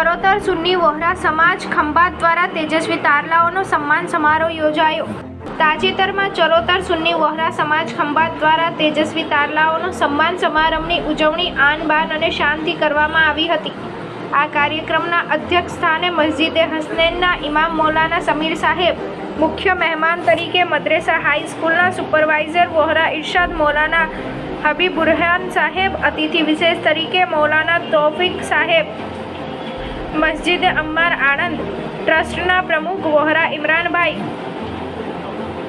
ચરોતર સુન્ની વોહરા સમાજ ખંભાત દ્વારા તેજસ્વી તારલાઓનો સન્માન સમારોહ યોજાયો। તાજેતરમાં ચરોતર સુન્ની વોહરા સમાજ ખંભાત દ્વારા તેજસ્વી તારલાઓનો સન્માન સમારંભની ઉજવણી આન બાન અને શાનથી કરવામાં આવી હતી। આ કાર્યક્રમના અધ્યક્ષ સ્થાને મસ્જિદે હસનૈનના ઇમામ મૌલાના સમીર સાહેબ, મુખ્ય મહેમાન તરીકે મદ્રેસા હાઈસ્કૂલના સુપરવાઇઝર વોહરા ઇરશાદ મૌલાના હબીબુરહાન સાહેબ, અતિથિ વિશેષ તરીકે મૌલાના તૌફીક સાહેબ, મસ્જિદ અમ્માર આણંદ ટ્રસ્ટના પ્રમુખ વોહરા ઇમરાનભાઈ,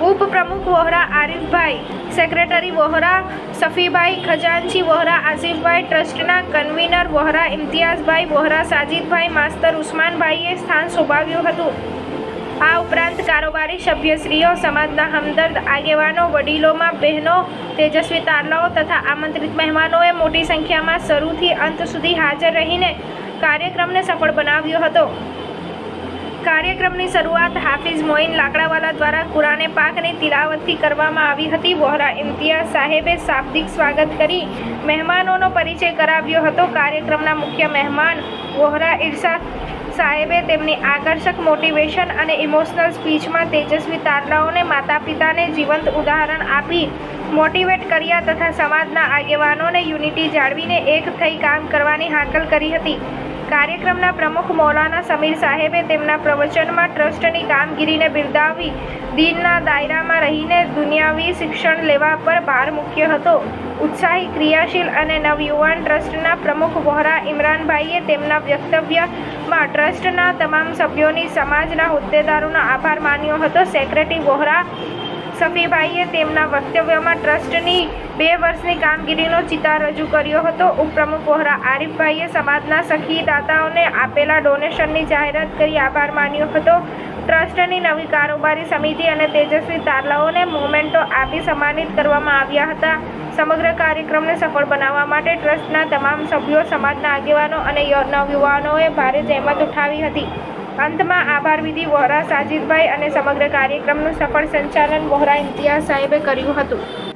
ઉપપ્રમુખ વોહરા આરિફભાઈ, સેક્રેટરી વોહરા સફીભાઈ, ખજાનચી વોહરા આસિફભાઈ, ટ્રસ્ટના કન્વીનર વોહરા ઇમ્તિયાઝભાઈ, વોહરા સાજિદભાઈ, માસ્તર ઉસ્માનભાઈએ સ્થાન શોભાવ્યું હતું। આ ઉપરાંત કારોબારી સભ્યશ્રીઓ, સમાજના હમદર્દ આગેવાનો, વડીલોમાં બહેનો, તેજસ્વી તારલાઓ તથા આમંત્રિત મહેમાનોએ મોટી સંખ્યામાં શરૂથી અંત સુધી હાજર રહીને કાર્યક્રમને સફળ બનાવ્યો હતો। કાર્યક્રમની શરૂઆત હાફિઝ મોઇન લાકડાવાલા દ્વારા કુરાને પાકની તિલાવતથી કરવામાં આવી હતી। વોહરા ઇમ્તિયાઝ સાહેબે શાબ્દિક સ્વાગત કરી મહેમાનોનો પરિચય કરાવ્યો હતો। કાર્યક્રમના મુખ્ય મહેમાન વોહરા ઇરશાદ સાહેબે તેમની આકર્ષક મોટિવેશન અને ઇમોશનલ સ્પીચમાં તેજસ્વી તારલાઓને માતા પિતાને જીવંત ઉદાહરણ આપી મોટિવેટ કર્યા તથા સમાજના આગેવાનોને યુનિટી જાળવીને એક થઈ કામ કરવાની હાકલ કરી હતી। કાર્યક્રમના પ્રમુખ મૌલાના સમીર સાહેબે તેમના પ્રવચનમાં ટ્રસ્ટની કામગીરીને બિરદાવી દીનના દાયરામાં રહીને દુનિયાવી શિક્ષણ લેવા પર ભાર મૂક્યો હતો। ઉત્સાહી, ક્રિયાશીલ અને નવયુવાન ટ્રસ્ટના પ્રમુખ વોહરા ઇમરાનભાઈએ તેમના વક્તવ્યમાં ટ્રસ્ટના તમામ સભ્યોની સમાજના હોદ્દેદારોનો આભાર માન્યો હતો। સેક્રેટરી વોહરા સફીભાઈએ તેમના વક્તવ્યમાં ટ્રસ્ટની 2 વર્ષની કામગીરીનો ચિતાર રજૂ કર્યો હતો। ઉપપ્રમુખ વોહરા આરિફભાઈએ સમાજના સખી દાતાઓને આપેલા ડોનેશનની જાહેરાત કરી આભાર માન્યો હતો। ટ્રસ્ટની નવી કારોબારી સમિતિ અને તેજસ્વી તારલાઓને મોમેન્ટો આપી સન્માનિત કરવામાં આવ્યા હતા। સમગ્ર કાર્યક્રમને સફળ બનાવવા માટે ટ્રસ્ટના તમામ સભ્યો, સમાજના આગેવાનો અને નવયુવાનોએ ભારે જહેમત ઉઠાવી હતી। અંતમાં આભાર વિધિ વોહરા સાજિદભાઈ અને સમગ્ર કાર્યક્રમનું સફળ સંચાલન વોહરા ઇમ્તિયાઝ સાહેબે કર્યું હતું।